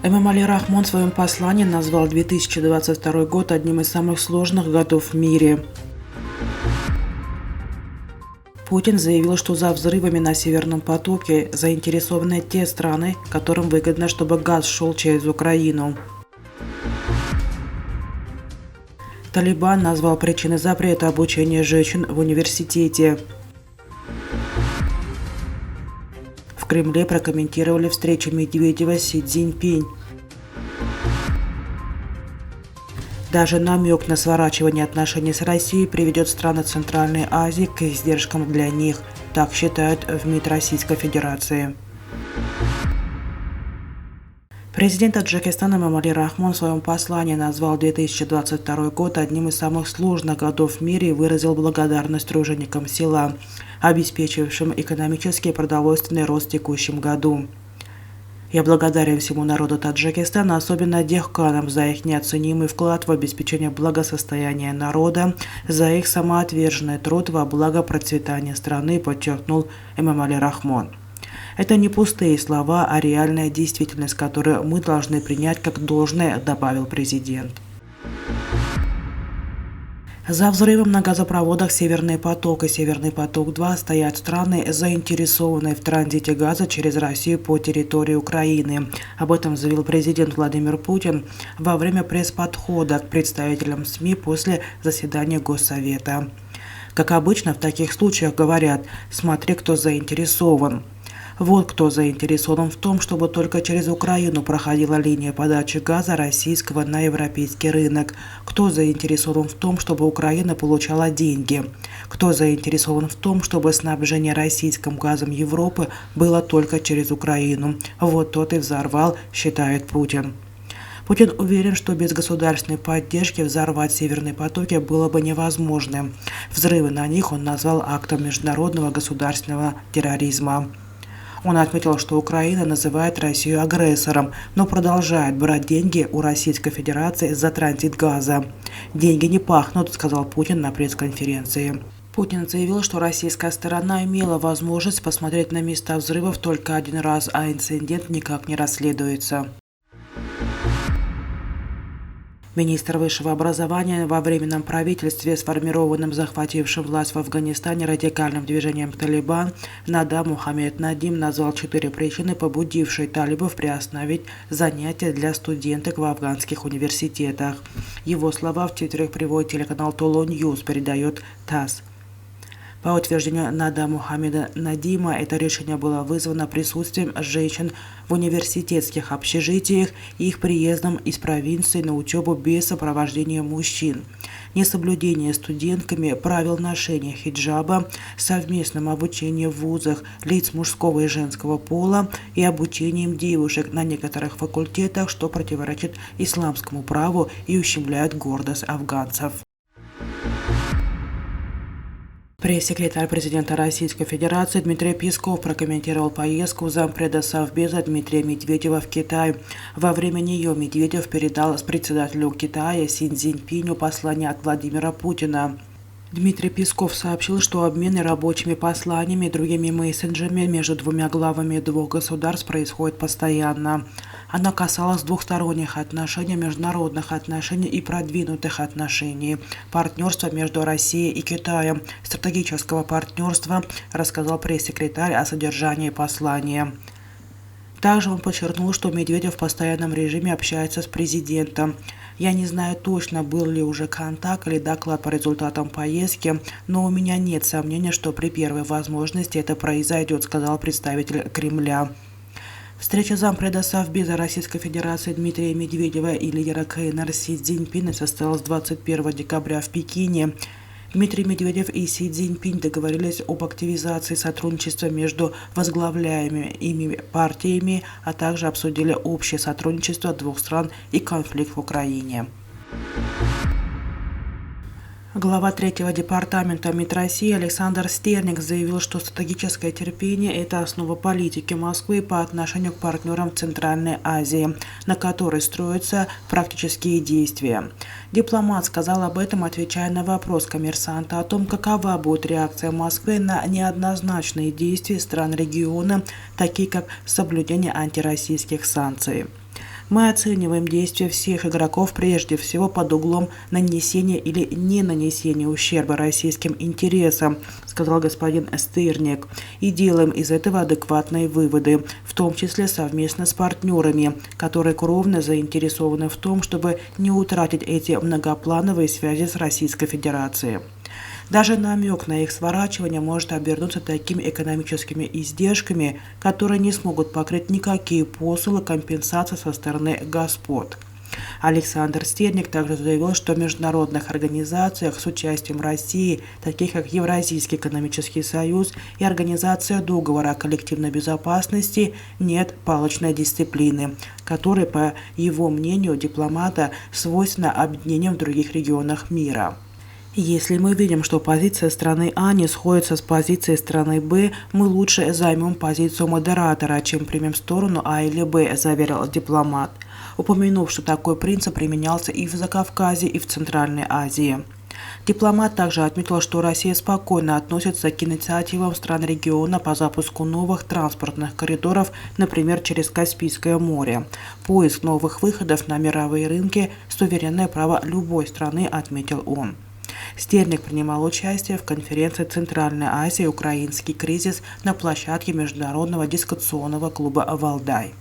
Эмомали Рахмон в своем послании назвал 2022 год одним из самых сложных годов в мире. Путин заявил, что за взрывами на Северном потоке заинтересованы те страны, которым выгодно, чтобы газ шел через Украину. Талибан назвал причиной запрета обучения женщин в университете. В Кремле прокомментировали встречу Медведева с Си Цзиньпинь. Даже намек на сворачивание отношений с Россией приведет страны Центральной Азии к издержкам для них, так считают в МИД Российской Федерации. Президент Таджикистана Эмомали Рахмон в своем послании назвал 2022 год одним из самых сложных годов в мире и выразил благодарность труженикам села, обеспечившим экономический и продовольственный рост в текущем году. Я благодарен всему народу Таджикистана, особенно дехканам, за их неоценимый вклад в обеспечение благосостояния народа, за их самоотверженный труд во благо процветания страны, подчеркнул Эмомали Рахмон. Это не пустые слова, а реальная действительность, которую мы должны принять как должное, добавил президент. За взрывом на газопроводах «Северный поток» и «Северный поток-2» стоят страны, заинтересованные в транзите газа через Россию по территории Украины. Об этом заявил президент Владимир Путин во время пресс-подхода к представителям СМИ после заседания Госсовета. Как обычно, в таких случаях говорят «смотри, кто заинтересован». Вот кто заинтересован в том, чтобы только через Украину проходила линия подачи газа российского на европейский рынок. Кто заинтересован в том, чтобы Украина получала деньги. Кто заинтересован в том, чтобы снабжение российским газом Европы было только через Украину. Вот тот и взорвал, считает Путин. Путин уверен, что без государственной поддержки взорвать «Северные потоки» было бы невозможно. Взрывы на них он назвал актом международного государственного терроризма. Он отметил, что Украина называет Россию агрессором, но продолжает брать деньги у Российской Федерации за транзит газа. «Деньги не пахнут», — сказал Путин на пресс-конференции. Путин заявил, что российская сторона имела возможность посмотреть на места взрывов только один раз, а инцидент никак не расследуется. Министр высшего образования во временном правительстве, сформированном захватившим власть в Афганистане радикальным движением «Талибан», Надам Мухаммед Надим назвал 4 причины, побудившие талибов приостановить занятия для студенток в афганских университетах. Его слова в Твиттере приводит телеканал Толо Ньюс, передает ТАСС. По утверждению Надама Мухаммеда Надима, это решение было вызвано присутствием женщин в университетских общежитиях и их приездом из провинции на учебу без сопровождения мужчин, несоблюдение студентками правил ношения хиджаба, совместном обучении в вузах лиц мужского и женского пола и обучением девушек на некоторых факультетах, что противоречит исламскому праву и ущемляет гордость афганцев. Пресс-секретарь президента Российской Федерации Дмитрий Песков прокомментировал поездку зампреда Совбеза Дмитрия Медведева в Китай. Во время нее Медведев передал председателю Китая Си Цзиньпиню послание от Владимира Путина. Дмитрий Песков сообщил, что обмены рабочими посланиями и другими мессенджерами между двумя главами двух государств происходит постоянно. Она касалась двухсторонних отношений, международных отношений и продвинутых отношений, партнерства между Россией и Китаем, стратегического партнерства, рассказал пресс-секретарь о содержании послания. Также он подчеркнул, что Медведев в постоянном режиме общается с президентом. «Я не знаю точно, был ли уже контакт или доклад по результатам поездки, но у меня нет сомнения, что при первой возможности это произойдет», сказал представитель Кремля. Встреча зампреда Совбеза Российской Федерации Дмитрия Медведева и лидера КНР Си Цзиньпина состоялась 21 декабря в Пекине. Дмитрий Медведев и Си Цзиньпинь договорились об активизации сотрудничества между возглавляемыми ими партиями, а также обсудили общее сотрудничество двух стран и конфликт в Украине. Глава 3-го департамента МИД России Александр Стерник заявил, что стратегическое терпение – это основа политики Москвы по отношению к партнерам в Центральной Азии, на которой строятся практические действия. Дипломат сказал об этом, отвечая на вопрос «Коммерсанта» о том, какова будет реакция Москвы на неоднозначные действия стран региона, такие как соблюдение антироссийских санкций. Мы оцениваем действия всех игроков прежде всего под углом нанесения или не нанесения ущерба российским интересам, сказал господин Стырник, и делаем из этого адекватные выводы, в том числе совместно с партнерами, которые кровно заинтересованы в том, чтобы не утратить эти многоплановые связи с Российской Федерацией. Даже намек на их сворачивание может обернуться такими экономическими издержками, которые не смогут покрыть никакие посулы компенсации со стороны господ. Александр Стырник также заявил, что в международных организациях с участием России, таких как Евразийский экономический союз и Организация договора о коллективной безопасности, нет палочной дисциплины, которая, по его мнению дипломата, свойственна объединениям в других регионах мира. Если мы видим, что позиция страны А не сходится с позицией страны Б, мы лучше займем позицию модератора, чем примем сторону А или Б, заверил дипломат, упомянув, что такой принцип применялся и в Закавказье, и в Центральной Азии. Дипломат также отметил, что Россия спокойно относится к инициативам стран региона по запуску новых транспортных коридоров, например, через Каспийское море. Поиск новых выходов на мировые рынки – суверенное право любой страны, отметил он. Стырник принимал участие в конференции «Центральная Азия. Украинский кризис» на площадке Международного дискуссионного клуба «Валдай».